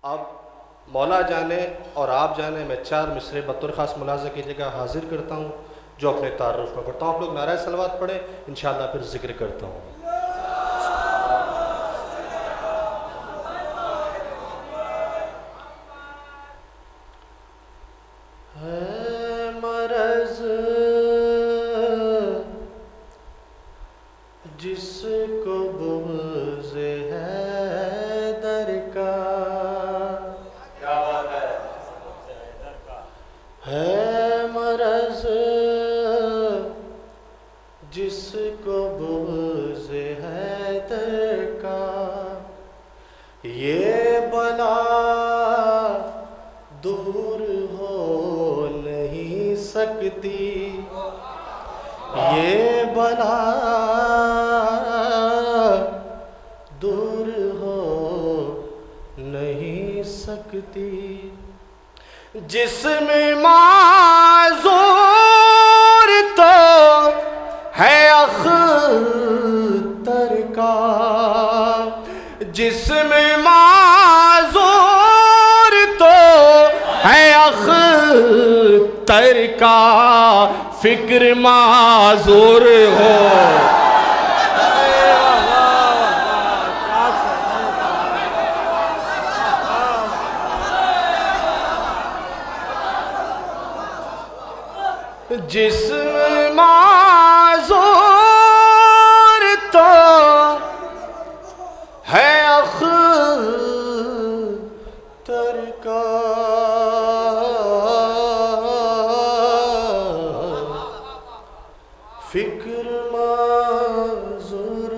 अब मौला जाने और आप जाने मैं चार मिसरे बतौर ख़ास मुलाज़ा कीजिएगा हाजिर करता हूँ, जो अपने तारुफ में पढ़ता हूँ। आप लोग नारा सलवात पढ़े, इंशाअल्लाह फिर जिक्र करता हूँ। जिसको बुग़्ज़ है दर का, क्या बात है मरज़ जिसको बुग़्ज़ है दर का, ये बला दूर हो नहीं सकती, ये बला दूर हो नहीं सकती। जिस्म माज़ूर तो है अख्तर का, जिस्म माज़ूर तो है अख्तर का, फिक्र माज़ूर हो। जिस्म माज़ूर तो है अख्तर का, फिक्र माज़ूर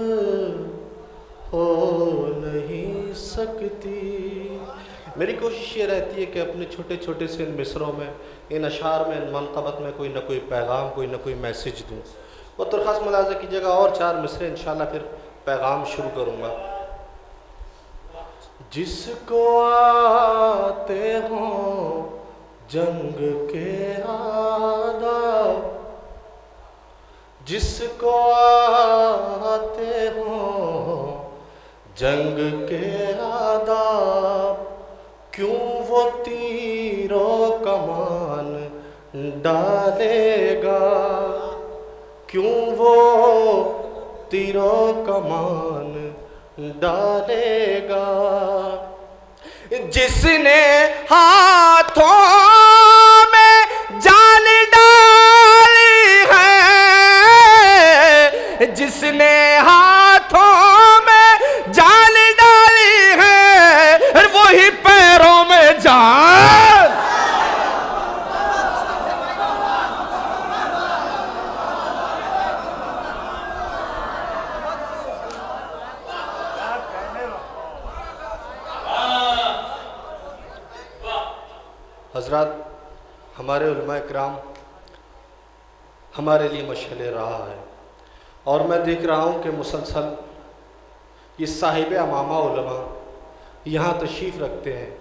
हो नहीं सकती। मेरी कोशिश ये रहती है कि अपने छोटे छोटे से इन मिसरों में, इन अशार में, इन मनक़बत में कोई ना कोई पैगाम, कोई ना कोई मैसेज दूँ। वो तो ख़ास मुलाज़ा कीजिएगा, और चार मिसरे इंशाअल्लाह फिर पैगाम शुरू करूँगा। जिसको आते हों जंग के आदाब, जिसको आते हों जंग के आदाब, क्यों वो तीरों कमान डालेगा, क्यों वो तीरों कमान डालेगा। जिसने हाथों में जान डाली है, जिसने हाथों में जान डाली है, वही पैरों में जान। हज़रात, हमारे उलमा इकराम हमारे लिए मशअले रहा है, और मैं देख रहा हूँ कि मुसलसल ये साहिब अमामा उलमा यहाँ तशरीफ़ रखते हैं।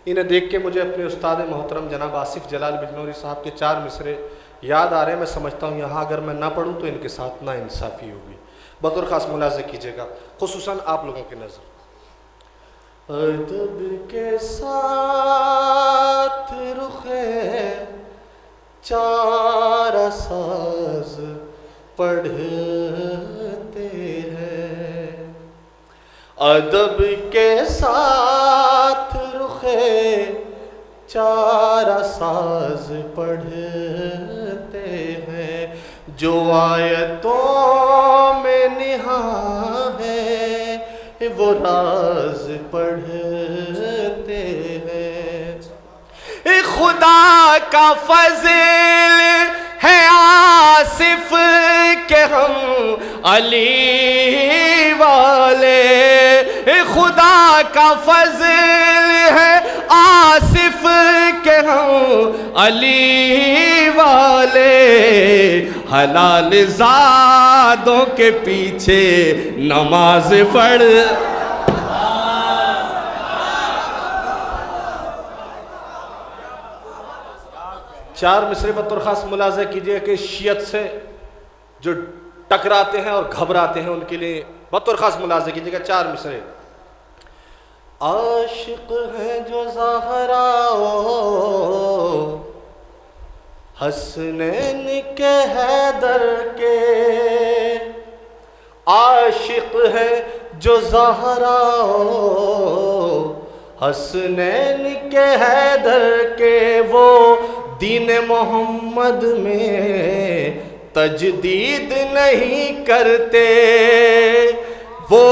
इन्हें देख के मुझे अपने उस्ताद मोहतरम जनाब आसिफ जलाल बिजनौरी साहब के चार मिसरे याद आ रहे हैं। मैं समझता हूँ यहाँ अगर मैं ना पढ़ूँ तो इनके साथ ना इंसाफ़ी होगी। बतौर ख़ास मुलाज़ा कीजिएगा, खुसूसन आप लोगों की नज़र। अदब के साथ रुखे चार साज पढ़ते हैं, अदब के साथ रुखे चार साज पढ़ते हैं, जो आयतों में निहा है वो राज पढ़ते हैं। खुदा का फज़ल है आसिफ के हम अली वाले, खुदा का फज़ल है आसिफ के हम अली वाले, हलाल ज़ादों के पीछे नमाज पढ़। चार मिसरे बतौर ख़ास मुलाज़ा कीजिए कि शियत से जो टकराते हैं और घबराते हैं उनके लिए बतौर ख़ास मुलाज़ा कीजिएगा चार मिसरे। आशिक हैं जो जो ज़हराओ हसनैन के हैदर के, आशिक है जो ज़हराओ हसनैन के हैदर के, वो दीन मोहम्मद में तजदीद नहीं करते, वो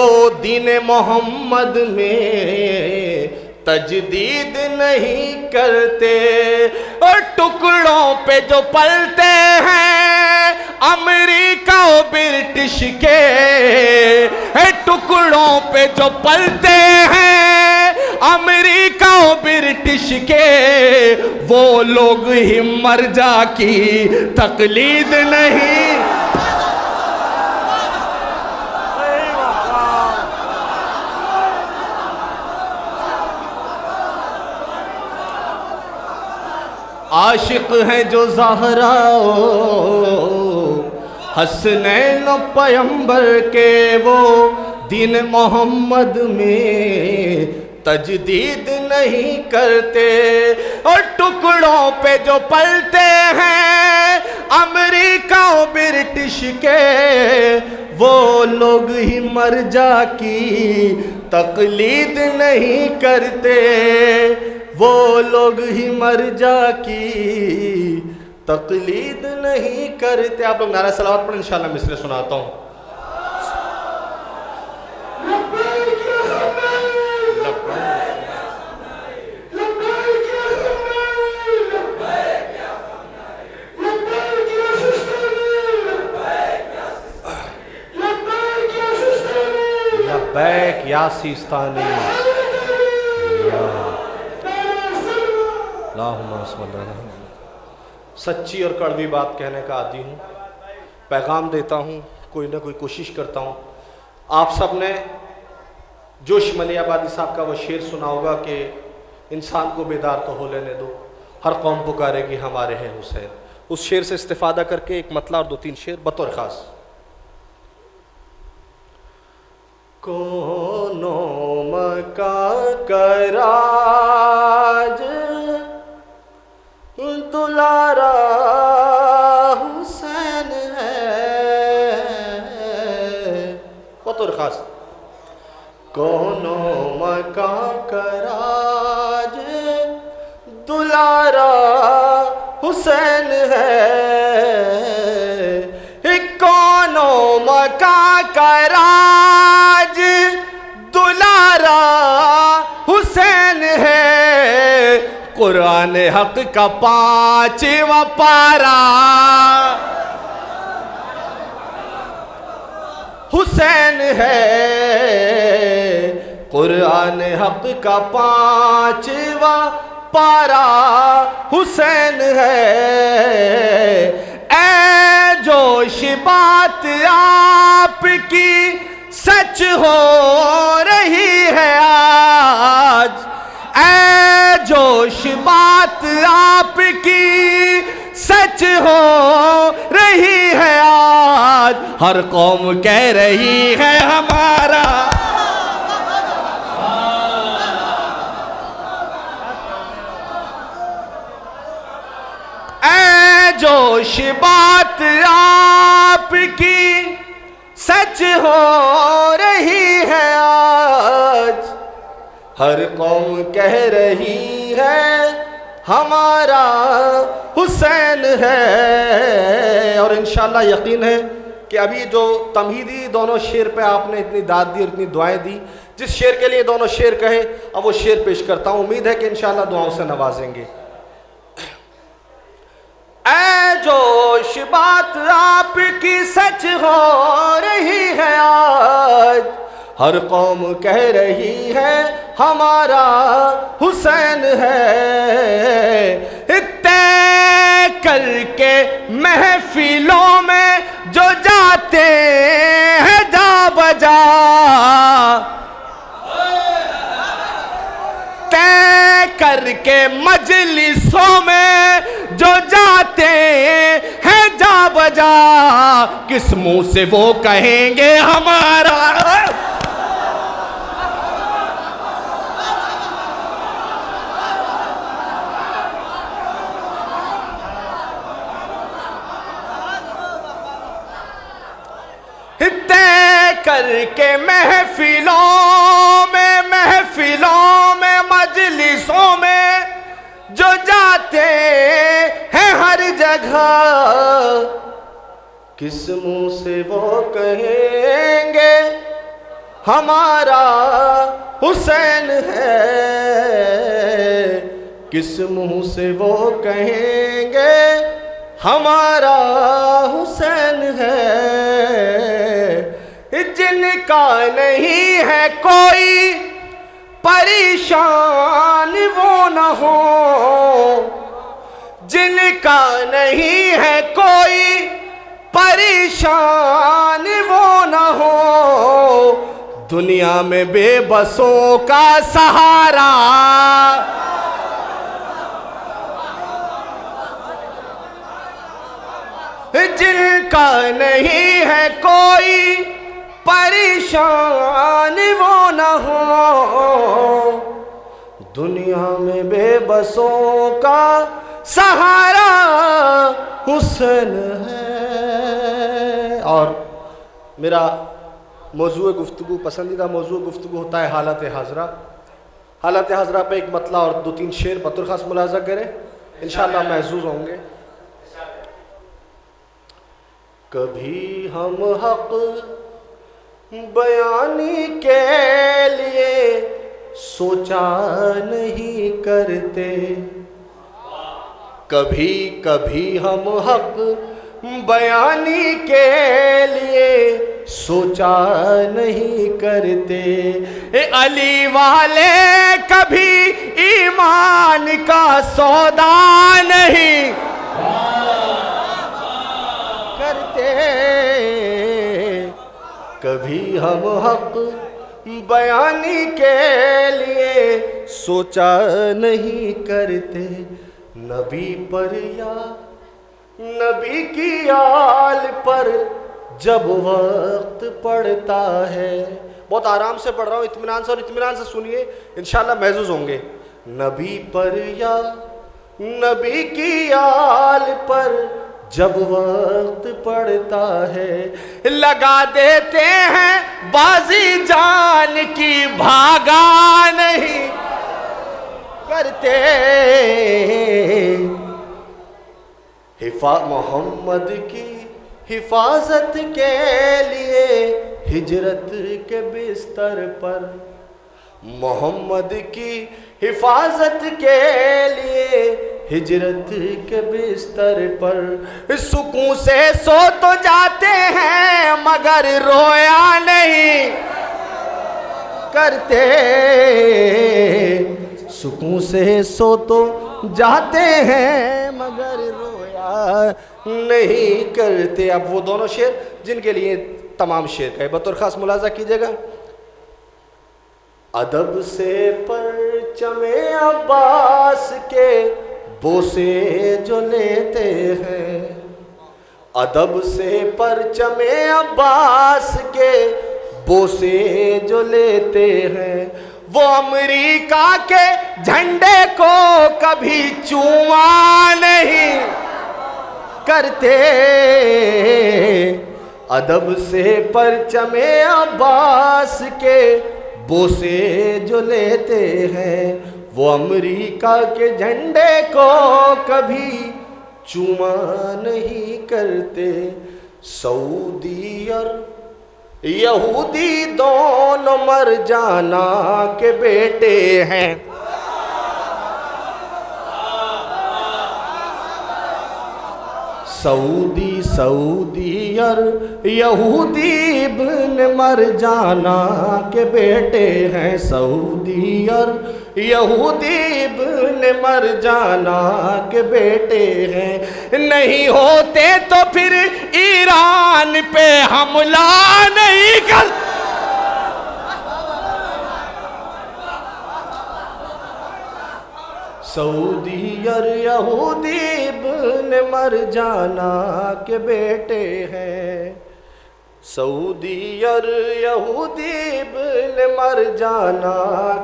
दीन मोहम्मद में तजदीद नहीं करते। और टुकड़ों पे जो पलते हैं अमेरिका और ब्रिटिश के, टुकड़ों पे जो पलते हैं अमेरिका और ब्रिटिश के, वो लोग ही मर्जा की तकलीद नहीं। आशिक हैं जो ज़हराओ हसनैन पैगंबर के, वो दीन मोहम्मद में तजदीद नहीं करते। और टुकड़ों पे जो पलते हैं अमेरिका और ब्रिटिश के, वो लोग ही मर्जा की तकलीद नहीं करते, वो लोग ही मर्जा की तकलीद नहीं करते। आप लोग नारा सलावत पढ़ें, इंशाल्लाह मिसरे सुनाता हूँ। लब्बैक या सिस्तानी, सच्ची और कड़वी बात कहने का आदी हूँ, पैगाम देता हूँ, कोई ना कोई कोशिश करता हूँ। आप सब ने जोश मलियाबादी साहब का वो शेर सुना होगा कि इंसान को बेदार तो हो लेने दो, हर कौम पुकारेगी हमारे हैं हुसैन। उस शेर से इस्तिफादा करके एक मतला और दो तीन शेर बतौर ख़ास। कोनो मका कराज दुलारा हुसैन है, बतौर खास। कोनो मका कराज दुलारा हुसैन है, कोनो मका कराज दुलारा हुसैन है, कुरान हक का 5वां पारा हुसैन है, कुरान हक का 5वां पारा हुसैन है। ऐ जोश बात आपकी सच हो रही है आज, ऐ जोश बात आपकी सच हो रही है आज, हर कौम कह रही है हमारा। ऐ जोश बात आपकी सच हो रही है आज, हर कौम कह रही है हमारा हुसैन है। और इंशाल्लाह यकीन है कि अभी जो तमहीदी दोनों शेर पे आपने इतनी दाद दी और इतनी दुआएं दी, जिस शेर के लिए दोनों शेर कहे, अब वो शेर पेश करता हूँ। उम्मीद है कि इंशाल्लाह दुआओं से नवाजेंगे। ऐ जोश बात आपकी सच हो रही है आज, हर कौम कह रही है हमारा हुसैन है। तय करके महफिलों में जो जाते हैं जा बजा, तय करके मजलिसों में जो जाते हैं जा बजा, किस मुंह से वो कहेंगे हमारा। तय करके महफिलों में मजलिसों में जो जाते हैं हर जगह, किस मुंह से वो कहेंगे हमारा हुसैन है, किस मुंह से वो कहेंगे हमारा हुसैन है। जिनका नहीं है कोई परेशान वो न हो, जिनका नहीं है कोई परेशान वो न हो, दुनिया में बेबसों का सहारा, जिनका नहीं है कोई परेशान वो न हो, दुनिया में बेबसों का सहारा हुसैन है। और मेरा मौजूए गुफ्तगू, पसंदीदा मौजूए गुफ्तगू होता है हालत हाजरा। हालत हाजरा पे एक मतला और 2-3 शेर बतौर खास मुलाजा करें, इंशाअल्लाह महसूस होंगे। कभी हम हक बयानी के लिए सोचा नहीं करते, कभी कभी हम हक बयानी के लिए सोचा नहीं करते, अली वाले कभी ईमान का सौदा नहीं करते, कभी हम हक बयानी के लिए सोचा नहीं करते, नबी पर या नबी की आल पर जब वक्त पड़ता है, बहुत आराम से पढ़ रहा हूँ, इत्मीनान से, और इत्मीनान से सुनिए, इंशाल्लाह महसूस होंगे। नबी पर या नबी की आल पर जब वक्त पड़ता है, लगा देते हैं बाजी जान की, भागा नहीं करते, मोहम्मद की हिफाजत के लिए हिजरत के बिस्तर पर, मोहम्मद की हिफाजत के लिए हिजरत के बिस्तर पर, सुकून से सो तो जाते हैं मगर रोया नहीं करते, सुकून से सो तो जाते हैं मगर रोया नहीं करते। अब वो दोनों शेर जिनके लिए तमाम शेर का बतौर खास मुलाजा कीजिएगा। अदब से परचमे अब्बास के बोसे जो लेते हैं, अदब से परचमे अब्बास के बोसे जो लेते हैं, वो अमेरिका के झंडे को कभी चूमा नहीं करते, अदब से परचमे अब्बास के बोसे जो लेते हैं, वो अमेरिका के झंडे को कभी चूमा नहीं करते। सऊदी और यहूदी दोनों मर जाना के बेटे हैं, सऊदी और यहूदी इब्न मर जाना के बेटे हैं, सऊदी और यहूदी इब्न मर जाना के बेटे हैं। नहीं होते तो फिर ईरान पे हमला नहीं कर, सऊदी और यहूदी इब्न मर जाना के बेटे हैं, सऊदी और यहूदी इब्न मर जाना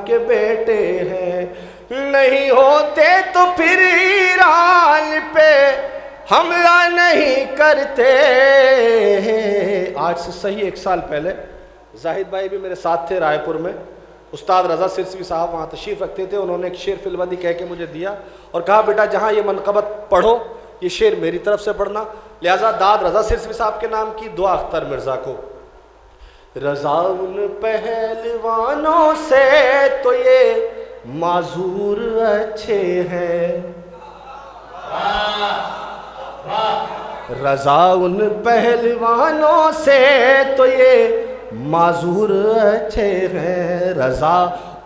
के बेटे हैं। नहीं होते तो फिर ईरान पे हमला नहीं करते। आज से सही 1 साल पहले जाहिद भाई भी मेरे साथ थे रायपुर में, उस्ताद रज़ा सिरसवी साहब वहाँ तशरीफ़ रखते थे। उन्होंने एक शेर फिलवदी कह के मुझे दिया और कहा बेटा जहाँ ये मनक़बत पढ़ो ये शेर मेरी तरफ से पढ़ना। लिहाजा दाद रज़ा सिरसवी साहब के नाम की, दुआ अख्तर मिर्ज़ा को। रज़ा उन पहलवानों से तो ये माजूर अच्छे हैं, रज़ा उन पहलवानों से तो ये माजूर अच्छे हैं, रज़ा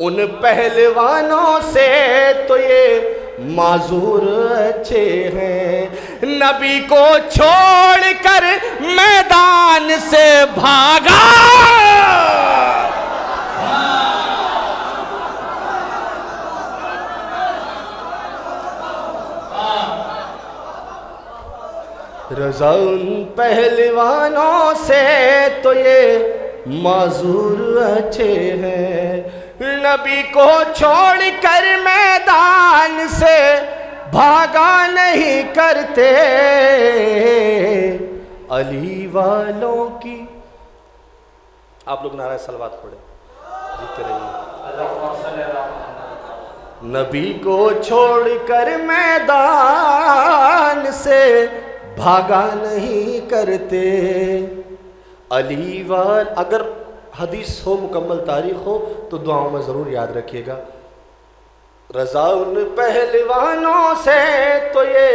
उन पहलवानों से तो ये माजूर अच्छे हैं। नबी को छोड़कर मैदान से भागा, रज़ा उन पहलवानों से तो ये माजूर अच्छे हैं। नबी को छोड़कर मैदान से भागा नहीं करते, अली वालों की। आप लोग नारा सलवात पढ़े, जीते रहिए। नबी को छोड़कर मैदान से भागा नहीं करते, अली वाल। अगर हदीस हो, मुकम्मल तारीख हो तो दुआओं में ज़रूर याद रखिएगा। रज़ा उन पहलवानों से तो ये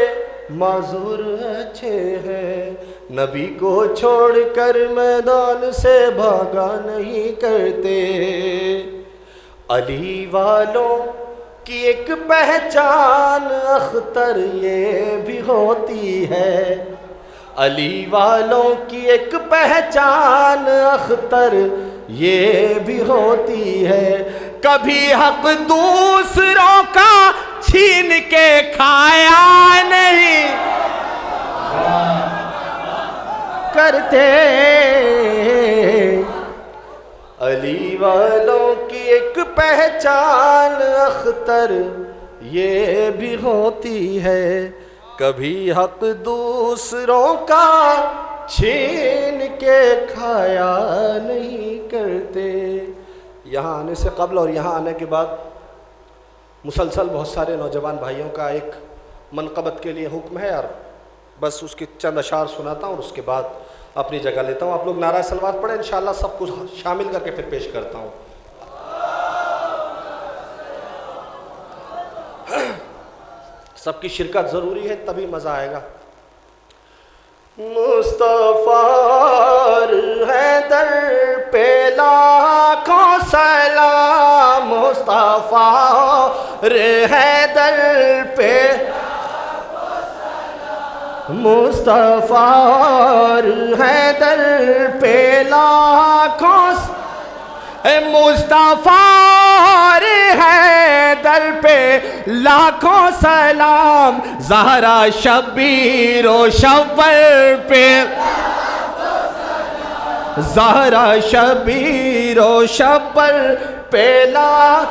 माजूर अच्छे हैं, नबी को छोड़कर मैदान से भागा नहीं करते। अली वालों की एक पहचान अख्तर ये भी होती है, अली वालों की एक पहचान अख्तर ये भी होती है। कभी हक दूसरों का छीन के खाया नहीं करते, अली वालों की एक पहचान अख्तर ये भी होती है। कभी हक दूसरों का छीन के खाया नहीं करते। यहाँ आने से कब्ल और यहाँ आने के बाद मुसलसल बहुत सारे नौजवान भाइयों का एक मनक़बत के लिए हुक्म है यार, बस उसके चंद अशार सुनाता हूँ और उसके बाद अपनी जगह लेता हूँ। आप लोग नारा सलवात पढ़े, इंशाअल्लाह सब कुछ शामिल करके फिर पेश करता हूँ। सबकी शिरकत ज़रूरी है तभी मज़ा आएगा। मुस्तफ़ार है दर पे लाखों सलाम, मुस्तफ़ार है दर पे, मुस्तफ़ार है दर पे लाखों, मुस्तफ़ार है दर पे लाखों सलाम, ज़हरा शब्बीर ओ शब्बर पे, ज़हरा शब्बीर ओ शब्बर पे लाख,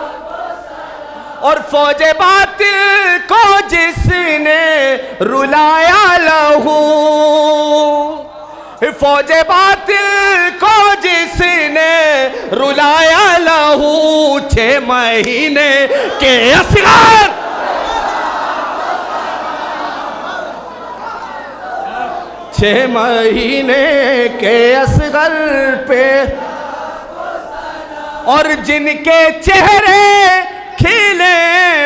और फौजे बातिल को जिसने रुलाया लहू, फौजे बातिल को जिसने रुलाया लहू, 6 महीने के असगर, 6 महीने के असगर पे, और जिनके चेहरे खिले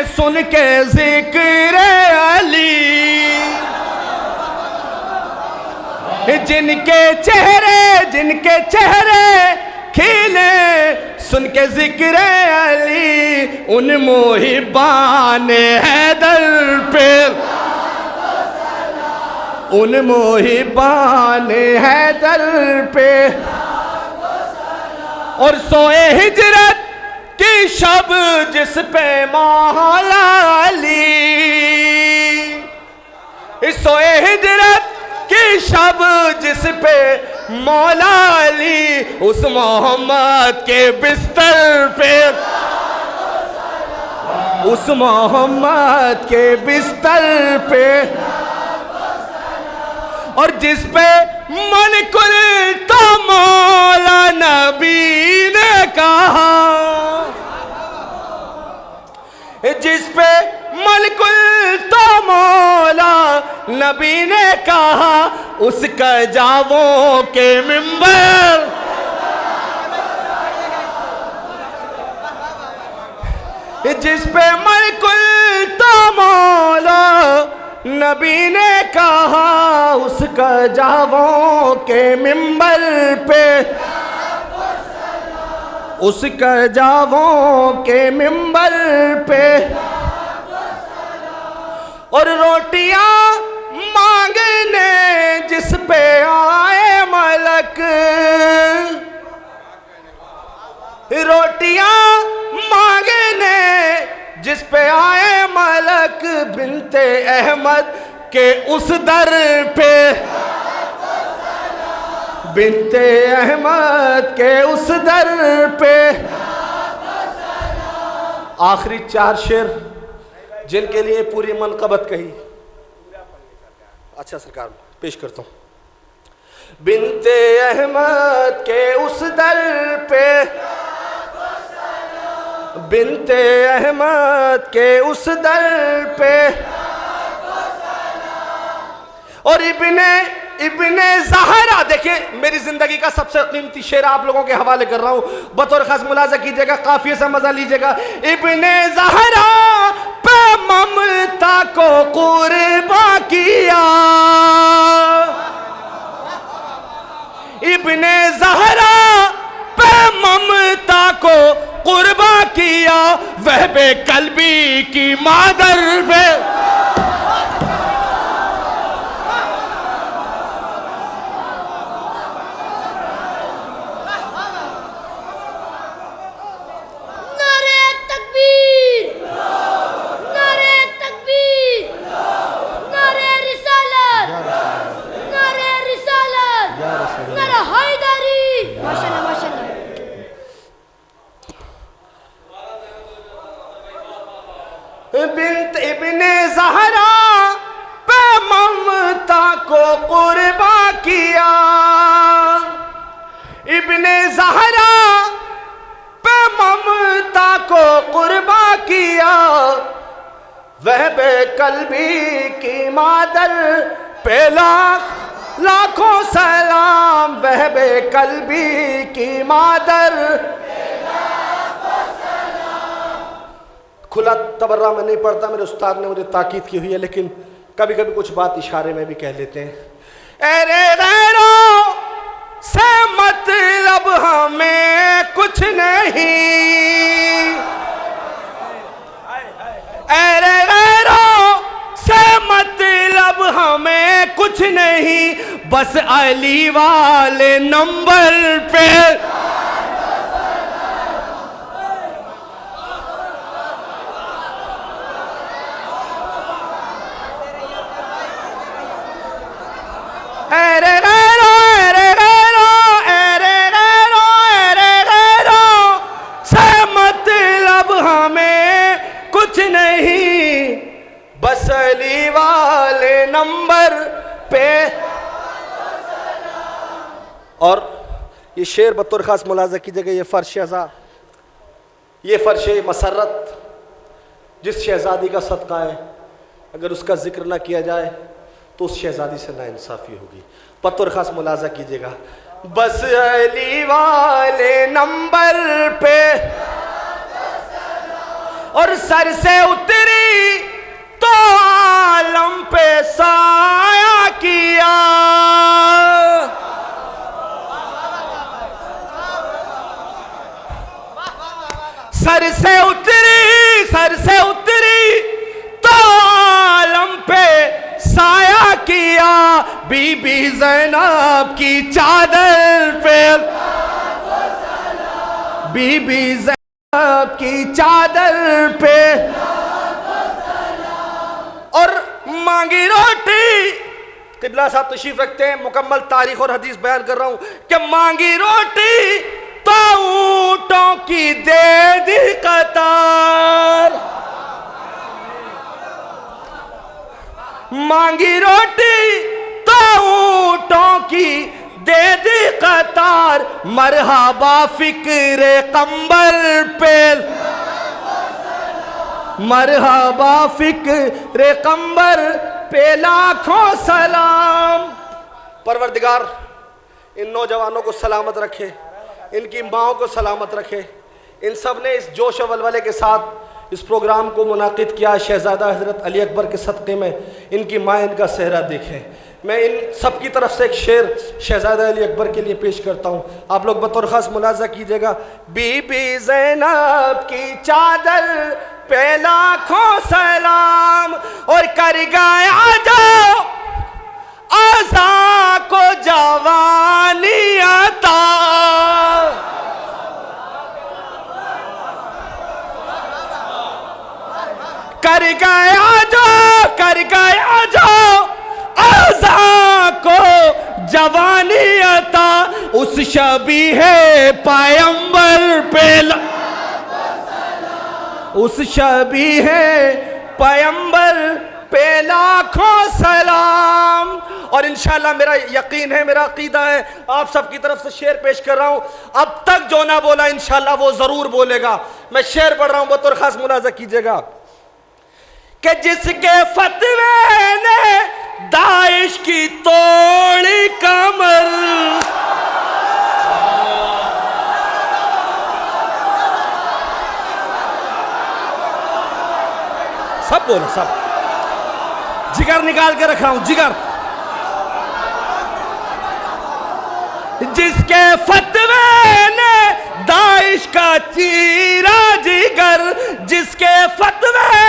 सुन के जिक्र अली, जिनके चेहरे खिले सुन के जिक्र अली, उन मोहिबान हैदर पे, उन मोहिबान हैदर पे, और सोए हिजरत की शब जिस पे मौला अली, सोए हिजरत की शब जिस पे मौला अली, उस मोहम्मद के बिस्तर पे, उस मोहम्मद के बिस्तर पे, और जिस पे मलकुल तो मौला नबी ने कहा, जिस पे मलकुल तो मौला नबी ने कहा, उसका जावों के मिंबर, जिस पे मलकुल तो मौला नबी ने कहा, उसका जावों के मिंबर पे, उसका जावों के मिंबर पे, और रोटियां मांगने जिस पे आए मलक, रोटियां मांगने जिस पे आए मलक, बिनते अहमद के उस दर पे, बिनते अहमद के उस दर पे। आखिरी 4 शेर जिनके लिए पूरी मनकबत कही। अच्छा सरकार पेश करता हूं। बिनते अहमद के उस दर पे, बिनते अहमद के उस दर पे, और इब्ने ज़हरा, देखिए मेरी जिंदगी का सबसे कीमती शेर आप लोगों के हवाले कर रहा हूं, बतौर खास मुलाजा कीजिएगा, काफिये से मजा लीजिएगा। इब्ने ज़हरा पे ममता को कुर्बा किया, इब्ने ज़हरा पे ममता को कुर्बा किया, वह बेकल्बी की मादर पे, नारे तकबीर, नारे तकबीर, नारे रिसालत, नारे रिसालत, नारा हैदरी। माशाल्लाह माशाल्लाह। बिन्त इब्ने ज़हरा पे ममता को कुर्बा किया, इब्ने ज़हरा पे ममता को कुर्बा किया, वह बेकल्बी की मादर पे लाखों सलाम, वह बेकल्बी की मादर। खुला तबर्रा में नहीं पढ़ता, मेरे उस्ताद ने मुझे ताकीद की हुई है, लेकिन कभी कभी कुछ बात इशारे में भी कह लेते हैं। अरे गैरों से मतलब हमें कुछ नहीं, अरे गैरों से मतलब हमें कुछ नहीं, बस अली वाले नंबर पे, से मतलब हमें कुछ नहीं, बस अली वाले नंबर पे। और ये शेर बतौर खास मुलाजा कीजिएगा, ये फर्श अज़ा, ये फर्श मसरत जिस शहजादी का सदका है, अगर उसका जिक्र ना किया जाए तो उस शहजादी से नाइंसाफ़ी होगी। बतौर खास मुलाजा कीजिएगा, बस अली वाले नंबर पे, और सर से उतरी तो आलम पे साया किया, सर से उतरी तो आलम पे साया किया, बीबी ज़ैनब की चादर पे, बीबी ज़ैनब की चादर पे। और मांगी रोटी, किबला साहब तशरीफ रखते हैं, मुकम्मल तारीख और हदीस बयान कर रहा हूं कि मांगी रोटी तो ऊंटों की दे दी कतार, मांगी रोटी तो की दे दी कतार, मरहबा फिक्रे कंबर पे, मरहबा फिक्रे कंबर पे लाखों सलाम। परवरदिगार इन नौजवानों को सलामत रखे, इनकी माओं को सलामत रखे। इन सब ने इस जोश और वलवले के साथ इस प्रोग्राम को मुनाकिद किया। शहजादा हज़रत अली अकबर के सदक़े में इनकी माँ इनका सेहरा देखें। मैं इन सब की तरफ से एक शेर शहजादा अली अकबर के लिए पेश करता हूँ, आप लोग बतौर ख़ास मुलाज़ा कीजिएगा। बीबी ज़ैनब की चादर पे लाखों सलाम, और कर गया जो आज़ा को जवानी अता, कर गया जो आज़ा को जवानी अता, उस शबी है पैगंबर पे, उस शबी है पैगंबर पे लाखों सलाम। और इंशाल्लाह मेरा यकीन है, मेरा अकीदा है, आप सबकी तरफ से शेर पेश कर रहा हूँ। अब तक जो ना बोला इंशाल्लाह वो जरूर बोलेगा। मैं शेर पढ़ रहा हूँ, बतौर खास मुलाजा कीजिएगा कि जिसके फतवे ने दाइश की तोड़ी कमर, सब बोलो, सब जिगर निकाल के रखा हूं, जिगर। जिसके फतवे ने दाइश का चीरा जिगर, जिसके फतवे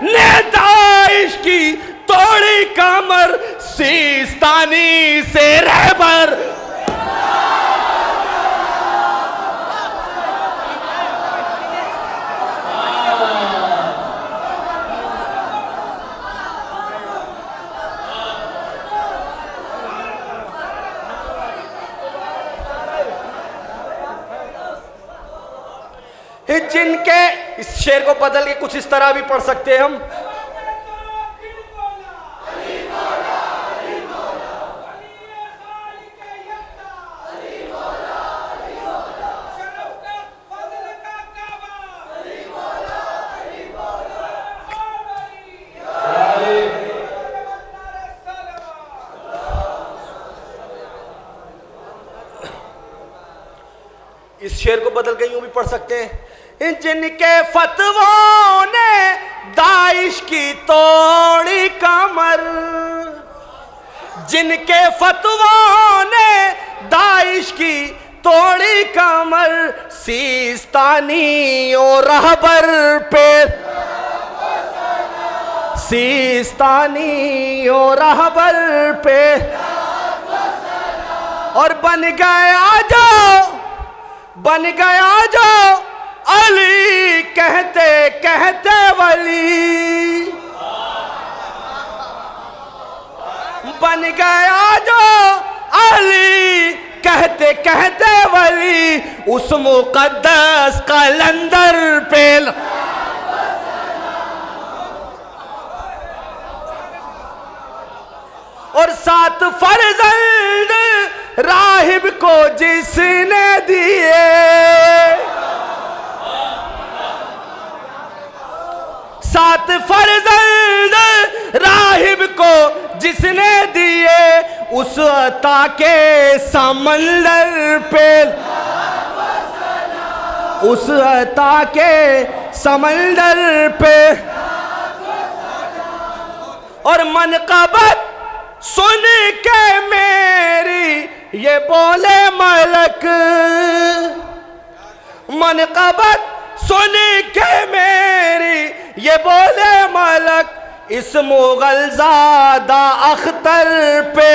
ने दाइश की तोड़ी कमर, सिस्तानी से रहबर, जिनके, इस शेर को बदल के कुछ इस तरह भी पढ़ सकते हैं हम। इस शेर को बदल के यूं भी पढ़ सकते हैं। जिनके फतवों ने दाइश की तोड़ी कमर, जिनके फतवों ने दाइश की तोड़ी कमर, सिस्तानी और रहबर पे, सिस्तानी और रहबर पे, और बन गया जो अली कहते कहते वली, बन गया जो अली कहते कहते वली, उस मुकद्दस कलंदर पे, और 7 फर्जंद राहिब को जिसने दिए, 7 फर्जंद राहिब को जिसने दिए, उस अता के समंदर पे, उस अता के समंदर पे, और मनक़बत सुन के मेरी ये बोले मलक, मनक़बत सुन के मेरी ये बोले मलक, इस मुगलज़ादा अख्तर पे,